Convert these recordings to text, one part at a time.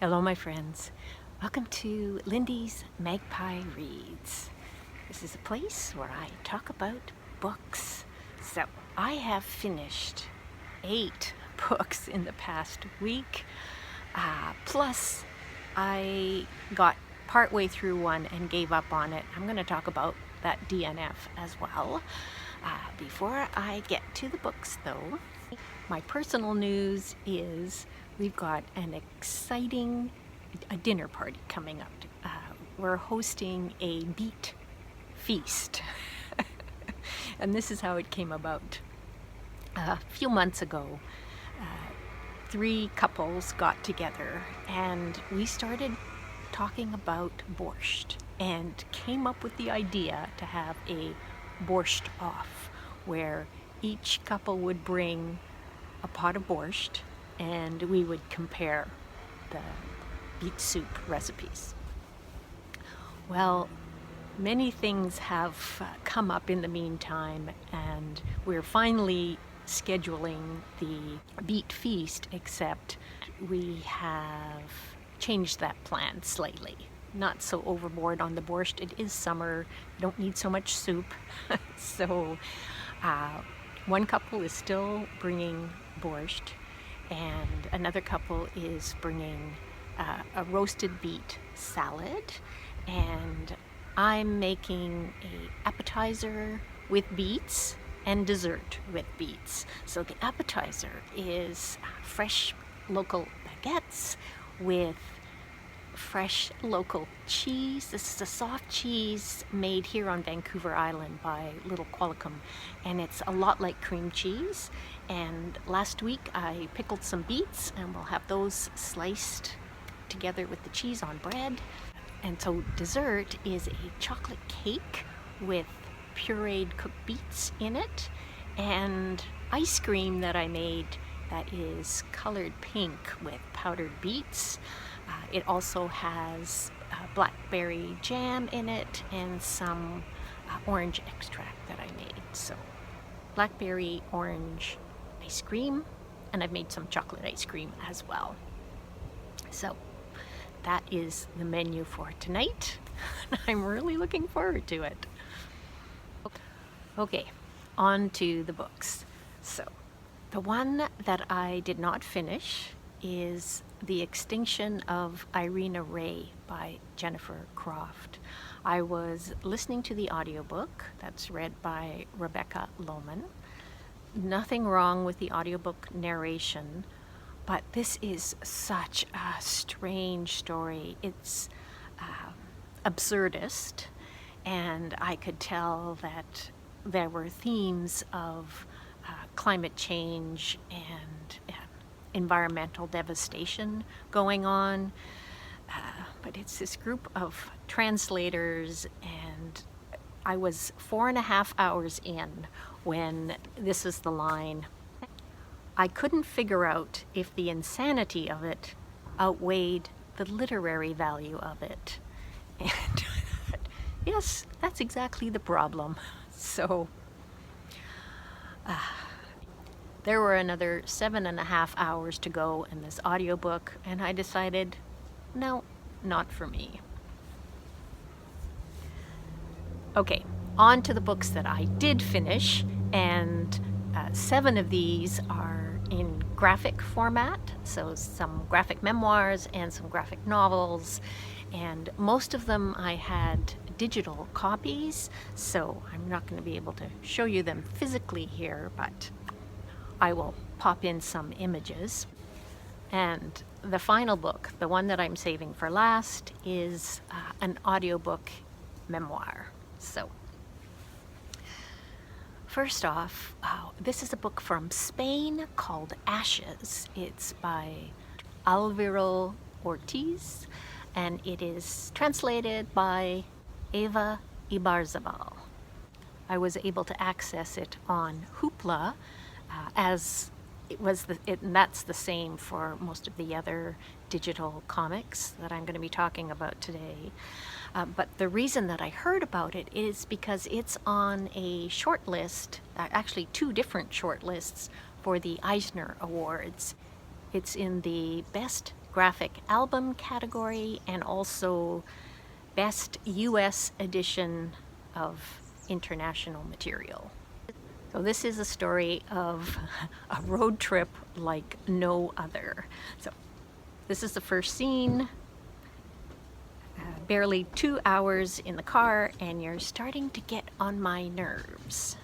Hello, my friends. Welcome to Lindy's Magpie Reads. This is a place where I talk about books. So I have finished 8 books in the past week. Plus, I got partway through one and gave up on it. I'm going to talk about that DNF as well. Before I get to the books, though, my personal news is we've got an exciting dinner party coming up. We're hosting a beet feast. And this is how it came about. A few months ago, 3 couples got together and we started talking about borscht and came up with the idea to have a borscht off, where each couple would bring a pot of borscht and we would compare the beet soup recipes. Well, many things have come up in the meantime, and we're finally scheduling the beet feast, except we have changed that plan slightly. Not so overboard on the borscht. It is summer, don't need so much soup. So one couple is still bringing borscht, and another couple is bringing a roasted beet salad, and I'm making an appetizer with beets and dessert with beets. So the appetizer is fresh local baguettes with fresh local cheese. This is a soft cheese made here on Vancouver Island by Little Qualicum, and it's a lot like cream cheese. And last week I pickled some beets, and we'll have those sliced together with the cheese on bread. And so dessert is a chocolate cake with pureed cooked beets in it, and ice cream that I made that is colored pink with powdered beets. It also has blackberry jam in it and some orange extract that I made. So blackberry orange ice cream, and I've made some chocolate ice cream as well. So that is the menu for tonight. I'm really looking forward to it. Okay, on to the books. So the one that I did not finish is The Extinction of Irena Rey by Jennifer Croft. I was listening to the audiobook that's read by Rebecca Lowman. Nothing wrong with the audiobook narration, but this is such a strange story. It's absurdist, and I could tell that there were themes of climate change and environmental devastation going on, but it's this group of translators, and I was 4.5 hours in when this is the line. I couldn't figure out if the insanity of it outweighed the literary value of it. And yes, that's exactly the problem. So there were another 7.5 hours to go in this audiobook, and I decided, no, not for me. Okay, on to the books that I did finish, and 7 of these are in graphic format, so some graphic memoirs and some graphic novels, and most of them I had digital copies, so I'm not going to be able to show you them physically here, but I will pop in some images. And the final book, the one that I'm saving for last, is an audiobook memoir. So first off, this is a book from Spain called Ashes. It's by Álvaro Ortiz, and it is translated by Eva Ibarzabal. I was able to access it on Hoopla, as it was and that's the same for most of the other digital comics that I'm going to be talking about today. But the reason that I heard about it is because it's on a short list, actually 2 different short lists for the Eisner Awards. It's in the Best graphic album category and also Best US Edition of International Material. So this is a story of a road trip like no other. So this is the first scene. Barely 2 hours in the car and you're starting to get on my nerves.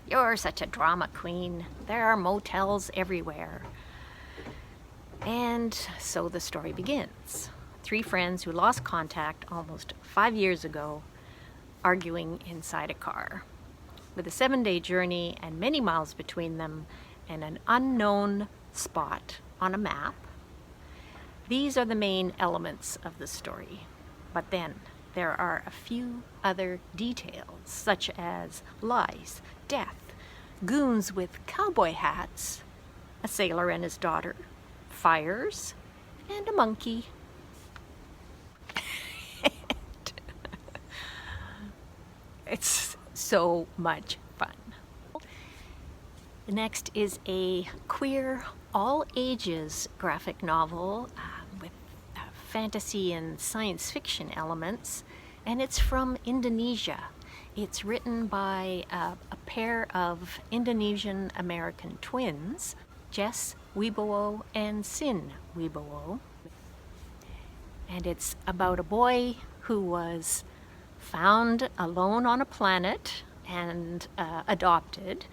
You're such a drama queen. There are motels everywhere. And so the story begins. 3 friends who lost contact almost 5 years ago, arguing inside a car. With a 7-day journey and many miles between them and an unknown spot on a map, these are the main elements of the story. But then there are a few other details, such as lies, death, goons with cowboy hats, a sailor and his daughter, fires, and a monkey. It's so much fun. The next is a queer, all-ages graphic novel with fantasy and science fiction elements, and it's from Indonesia. It's written by a pair of Indonesian-American twins, Jess Wibowo and Sin Wibowo. And it's about a boy who was found alone on a planet and adopted.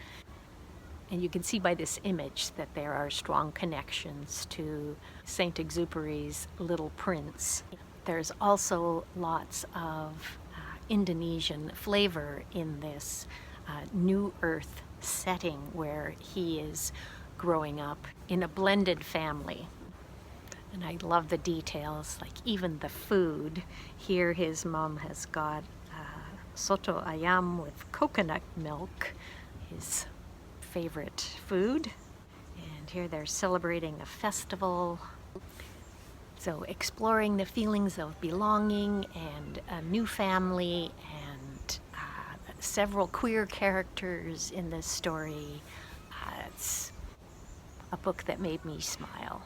And you can see by this image that there are strong connections to Saint-Exupéry's Little Prince. There's also lots of Indonesian flavor in this New Earth setting where he is growing up in a blended family. And I love the details, like even the food. Here his mom has got soto ayam with coconut milk, his favorite food. And here they're celebrating a festival. So exploring the feelings of belonging and a new family and several queer characters in this story. It's a book that made me smile.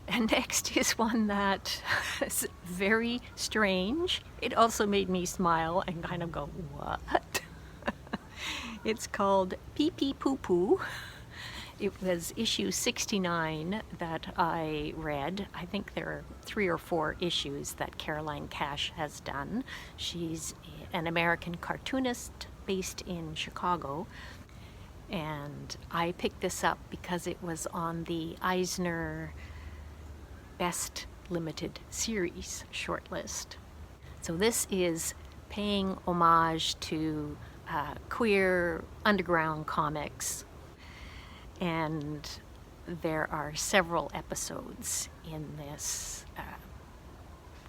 And next is one that is very strange. It also made me smile and kind of go, what? It's called Peepee-Poopoo. It was issue 69 that I read. I think there are 3 or 4 issues that Caroline Cash has done. She's an American cartoonist based in Chicago. And I picked this up because it was on the Eisner Best Limited Series shortlist. So this is paying homage to queer underground comics, and there are several episodes in this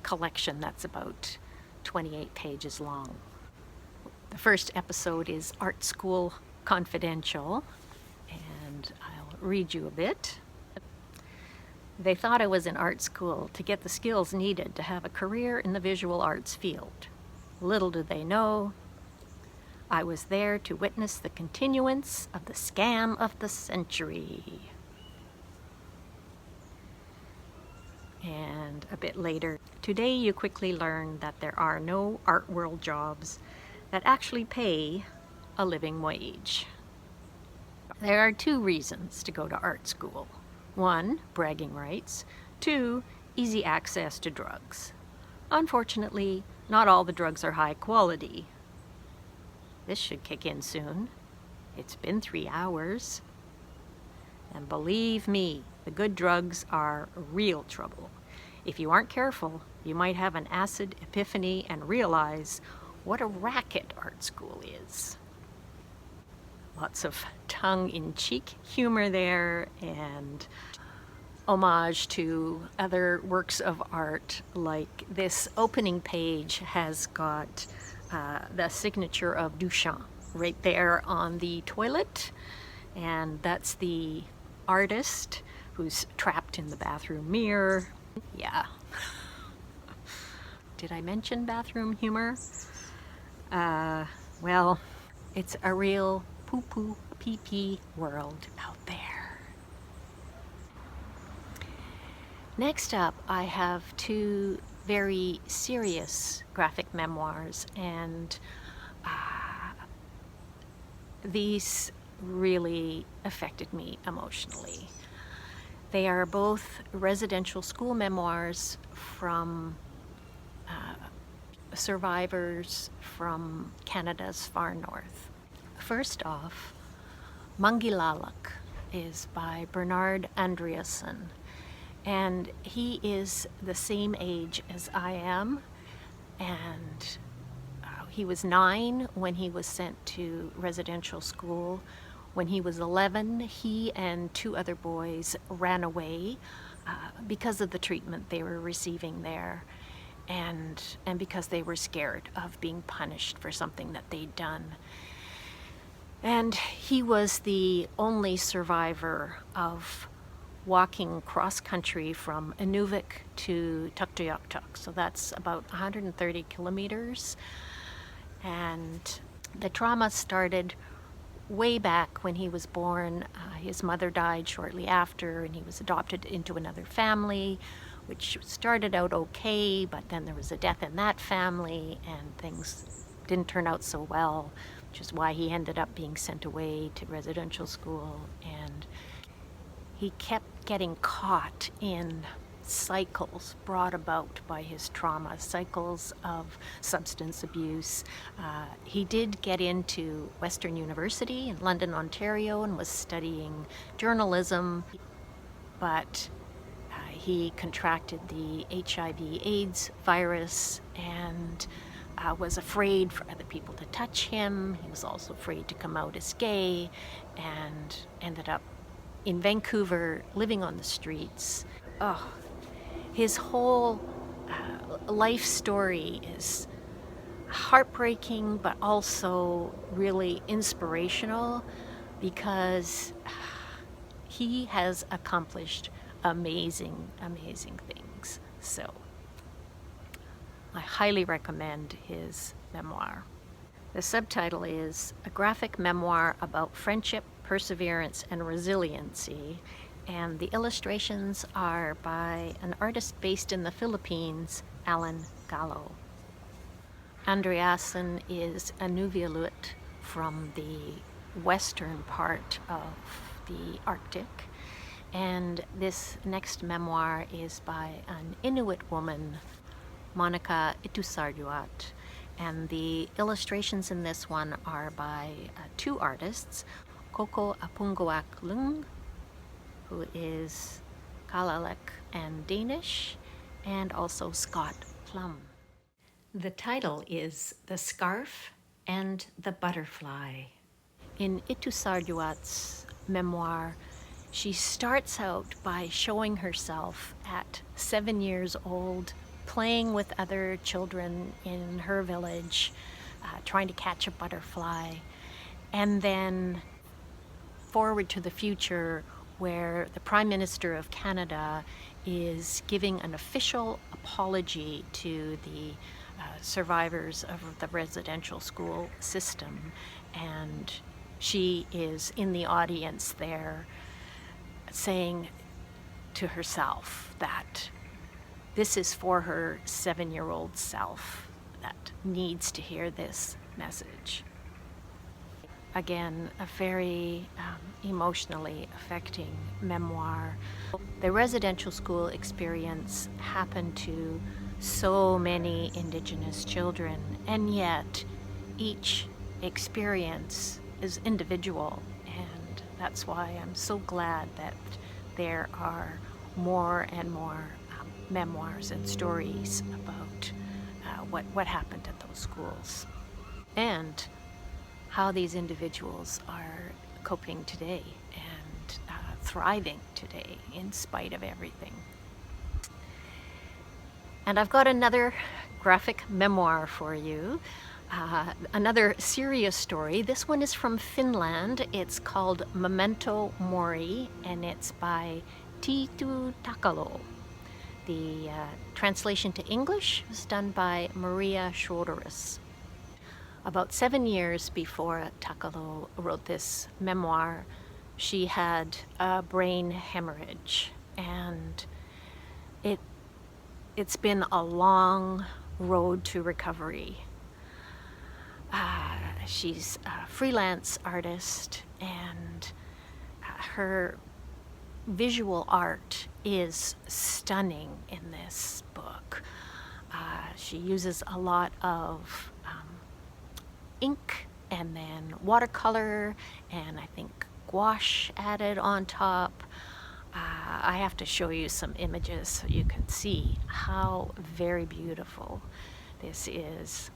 collection that's about 28 pages long. The first episode is Art School Confidential, and I'll read you a bit. They thought I was in art school to get the skills needed to have a career in the visual arts field. Little did they know, I was there to witness the continuance of the scam of the century. And a bit later, today you quickly learn that there are no art world jobs that actually pay a living wage. There are 2 reasons to go to art school. 1, bragging rights. 2, easy access to drugs. Unfortunately, not all the drugs are high quality. This should kick in soon. It's been 3 hours. And believe me, the good drugs are real trouble. If you aren't careful, you might have an acid epiphany and realize what a racket art school is. Lots of tongue-in-cheek humor there and homage to other works of art, like this opening page has got the signature of Duchamp right there on the toilet, and that's the artist who's trapped in the bathroom mirror. Yeah. Did I mention bathroom humor? Well, it's a real poo-poo pee-pee world out there. Next up, I have two very serious graphic memoirs, and these really affected me emotionally. They are both residential school memoirs from survivors from Canada's far north. First off, Mangilaluk is by Bernard Andreason, and he is the same age as I am, and he was 9 when he was sent to residential school. When he was 11, he and 2 other boys ran away because of the treatment they were receiving there, and because they were scared of being punished for something that they'd done. And he was the only survivor of walking cross-country from Inuvik to Tuktoyaktuk. So that's about 130 kilometers. And the trauma started way back when he was born. His mother died shortly after, and he was adopted into another family, which started out okay, but then there was a death in that family, and things didn't turn out so well, which is why he ended up being sent away to residential school. And he kept getting caught in cycles brought about by his trauma, cycles of substance abuse. He did get into Western University in London, Ontario, and was studying journalism, but he contracted the HIV/AIDS virus and was afraid for other people to touch him. He was also afraid to come out as gay, and ended up in Vancouver living on the streets. Oh, his whole life story is heartbreaking, but also really inspirational, because he has accomplished amazing things. So I highly recommend his memoir. The subtitle is A Graphic Memoir About Friendship, Perseverance, and Resiliency, and the illustrations are by an artist based in the Philippines, Gallo. Andreason is Inuvialuit from the western part of the Arctic, and this next memoir is by an Inuit woman, Monica Ittusardjuat, and the illustrations in this one are by 2 artists, Coco Apunnguaq Lynge, who is Kalaaleq-Danish, and also Scott Plumbe. The title is The Scarf and the Butterfly. In Ittusardjuat's memoir, she starts out by showing herself at 7 years old, playing with other children in her village, trying to catch a butterfly, and then forward to the future, where the Prime Minister of Canada is giving an official apology to the survivors of the residential school system, and she is in the audience there saying to herself that this is for her 7-year-old self that needs to hear this message. Again, a very emotionally affecting memoir. The residential school experience happened to so many Indigenous children, and yet each experience is individual, and that's why I'm so glad that there are more and more memoirs and stories about what happened at those schools, and how these individuals are coping today and thriving today in spite of everything. And I've got another graphic memoir for you, another serious story. This one is from Finland. It's called Memento Mori, and it's by Tiitu Takalo. The translation to English was done by Maria Schroderus. About 7 years before Takalo wrote this memoir, she had a brain hemorrhage, and it's been a long road to recovery. She's a freelance artist, and her visual art is stunning in this book. She uses a lot of ink and then watercolor, and I think gouache added on top. I have to show you some images so you can see how very beautiful this is.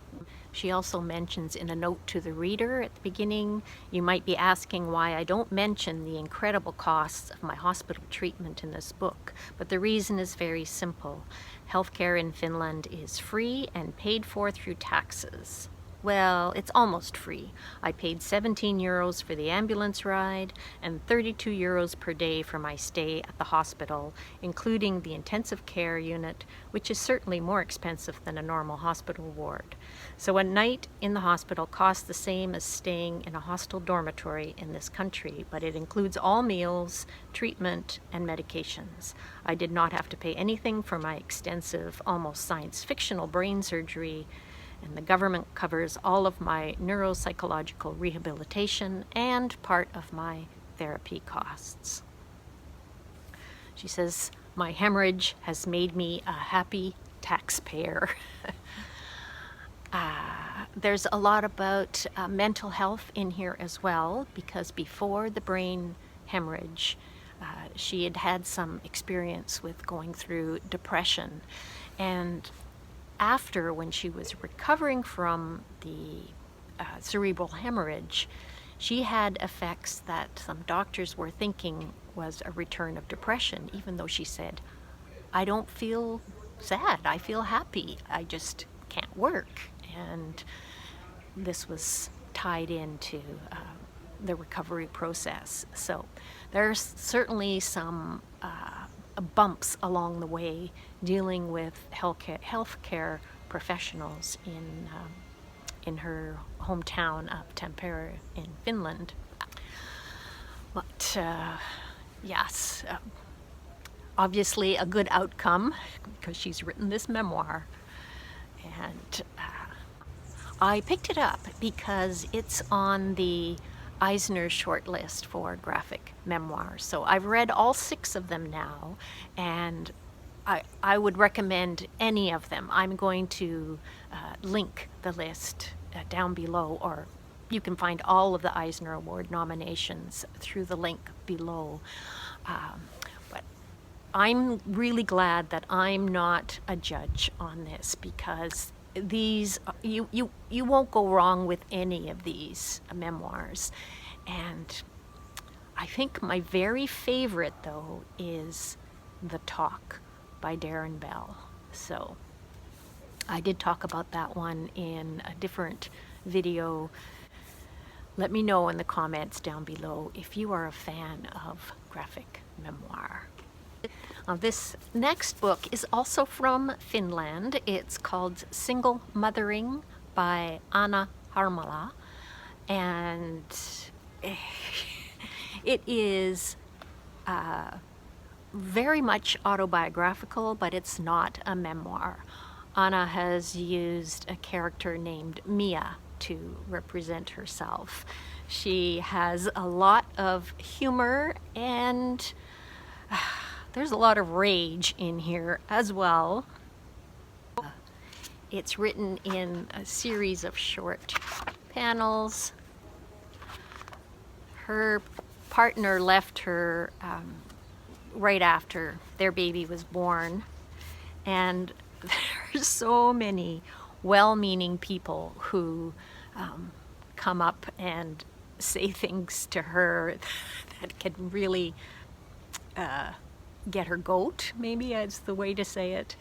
She also mentions in a note to the reader at the beginning, you might be asking why I don't mention the incredible costs of my hospital treatment in this book, but the reason is very simple. Healthcare in Finland is free and paid for through taxes. Well, it's almost free. I paid 17 euros for the ambulance ride and 32 euros per day for my stay at the hospital, including the intensive care unit, which is certainly more expensive than a normal hospital ward. So a night in the hospital costs the same as staying in a hostel dormitory in this country, but it includes all meals, treatment, and medications. I did not have to pay anything for my extensive, almost science-fictional brain surgery, and the government covers all of my neuropsychological rehabilitation and part of my therapy costs. She says, my hemorrhage has made me a happy taxpayer. There's a lot about mental health in here as well, because before the brain hemorrhage, she had had some experience with going through depression. And after, when she was recovering from the cerebral hemorrhage, she had effects that some doctors were thinking was a return of depression, even though she said, I don't feel sad, I feel happy, I just can't work. And this was tied into the recovery process. So there's certainly some bumps along the way dealing with healthcare professionals in her hometown of Tampere in Finland. But yes, obviously a good outcome because she's written this memoir. And I picked it up because it's on the Eisner shortlist for graphic memoirs. So I've read all 6 of them now, and I would recommend any of them. I'm going to link the list down below, or you can find all of the Eisner Award nominations through the link below. But I'm really glad that I'm not a judge on this, because these, you won't go wrong with any of these memoirs. And I think my very favorite, though, is The Talk by Darren Bell. So I did talk about that one in a different video. Let me know in the comments down below if you are a fan of graphic memoir. This next book is also from Finland. It's called Single Mothering by Anna Harmala, and it is very much autobiographical, but it's not a memoir. Anna has used a character named Mia to represent herself. She has a lot of humor, and there's a lot of rage in here as well. It's written in a series of short panels. Her partner left her right after their baby was born, and there's so many well-meaning people who come up and say things to her that can really get her goat, maybe is the way to say it.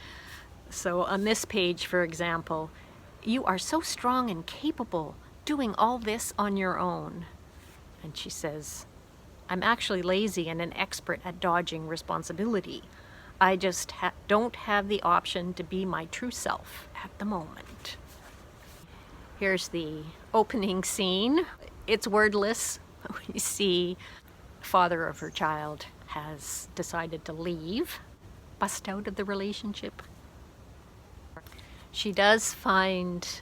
So on this page, for example, you are so strong and capable doing all this on your own. And she says, I'm actually lazy and an expert at dodging responsibility. I just don't have the option to be my true self at the moment. Here's the opening scene. It's wordless. We see the father of her child has decided to leave. bust out of the relationship. She does find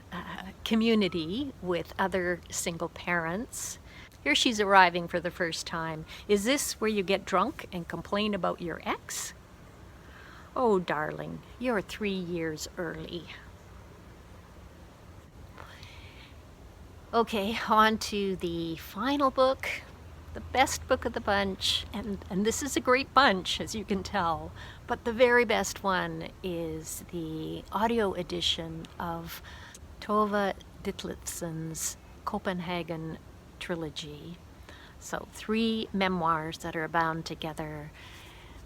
community with other single parents. Here she's arriving for the first time. Is this where you get drunk and complain about your ex? Oh, darling, you're 3 years early. Okay, on to the final book, the best book of the bunch, and this is a great bunch, as you can tell, but the very best one is the audio edition of Tove Ditlevsen's Copenhagen Trilogy. So 3 memoirs that are bound together.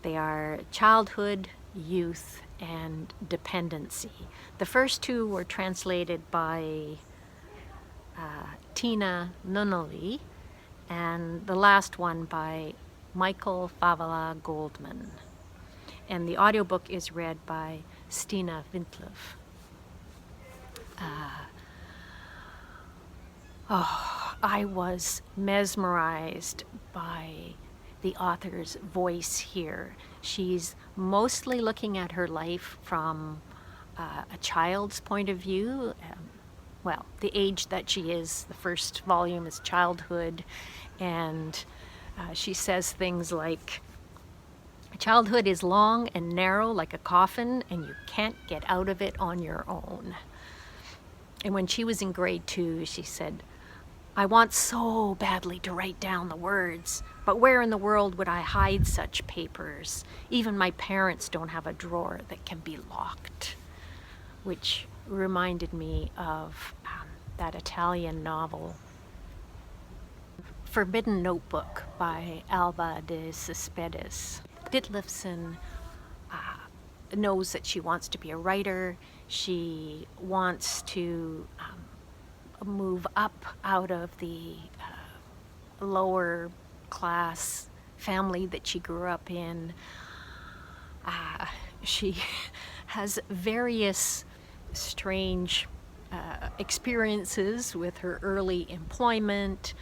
They are childhood, youth, and dependency. The first 2 were translated by Tina Nunnally, and the last one by Michael Favala Goldman. And the audiobook is read by Stina Vintlev. I was mesmerized by the author's voice here. She's mostly looking at her life from a child's point of view. Well, the age that she is. The first volume is childhood, and she says things like, childhood is long and narrow like a coffin, and you can't get out of it on your own. And when she was in grade 2, she said, I want so badly to write down the words, but where in the world would I hide such papers? Even my parents don't have a drawer that can be locked. Which reminded me of that Italian novel, Forbidden Notebook by Alba de Cespedes. Ditlevsen knows that she wants to be a writer. She wants to move up out of the lower class family that she grew up in. She has various strange experiences with her early employment.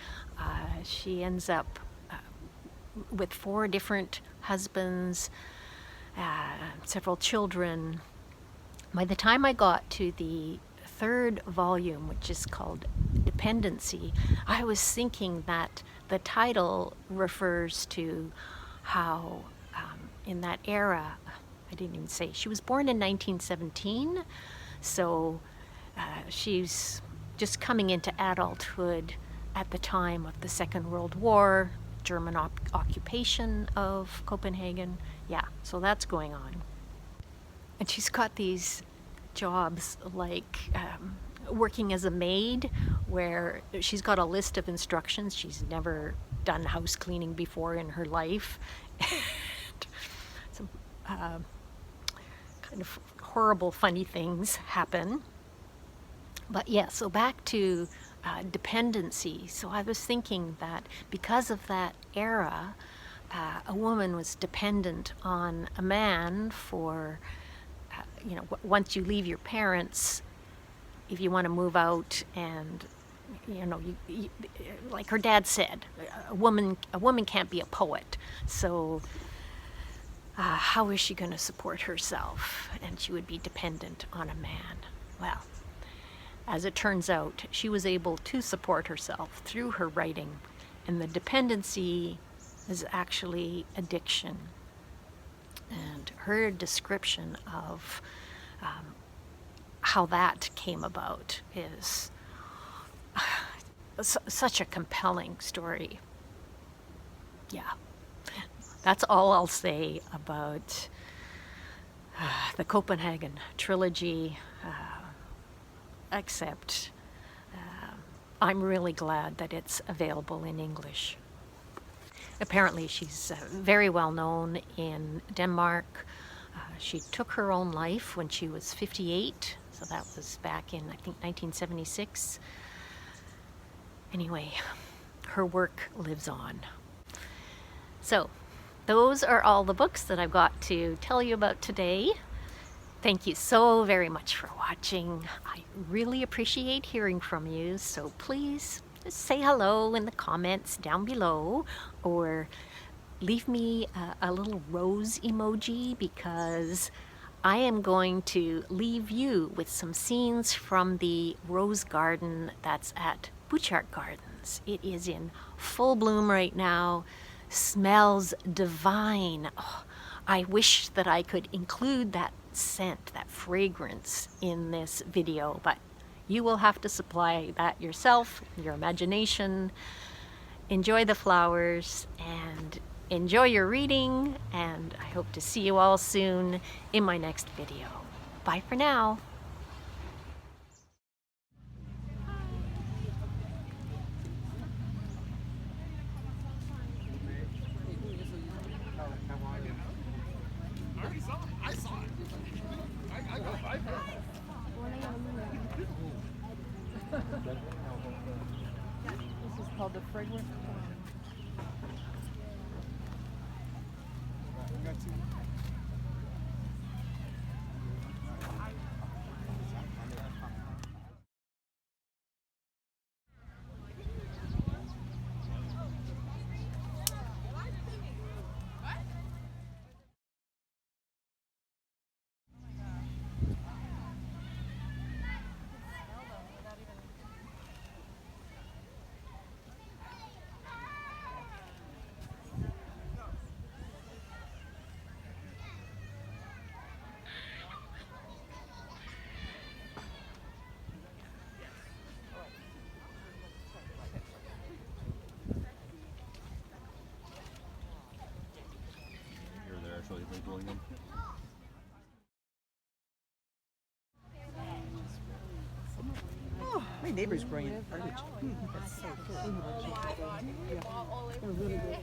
She ends up with 4 different husbands, several children. By the time I got to the 3rd volume, which is called Dependency, I was thinking that the title refers to how in that era, I didn't even say, she was born in 1917, so she's just coming into adulthood at the time of the Second World War, German occupation of Copenhagen. Yeah, so that's going on. And she's got these jobs like working as a maid, where she's got a list of instructions. She's never done house cleaning before in her life. Some kind of horrible, funny things happen. But yeah, so back to dependency. So I was thinking that because of that era, a woman was dependent on a man for, once you leave your parents, if you want to move out, and you, like her dad said, a woman can't be a poet. So how is she going to support herself? And she would be dependent on a man. Well, as it turns out, she was able to support herself through her writing, and the dependency is actually addiction. And her description of how that came about is such a compelling story. Yeah, that's all I'll say about the Copenhagen Trilogy, except I'm really glad that it's available in English. Apparently she's very well known in Denmark. She took her own life when she was 58, so that was back in, I think, 1976. Anyway, her work lives on. So, those are all the books that I've got to tell you about today. Thank you so very much for watching. I really appreciate hearing from you, so please say hello in the comments down below, or leave me a little rose emoji, because I am going to leave you with some scenes from the rose garden that's at Butchart Gardens. It is in full bloom right now, smells divine. Oh, I wish that I could include that scent, that fragrance in this video, but you will have to supply that yourself, your imagination. Enjoy the flowers and enjoy your reading, and I hope to see you all soon in my next video. Bye for now. I saw it. I go 5 This is called the fragrant plum. Oh, my neighbor's growing garbage. That's so cool. Yeah. They're really good.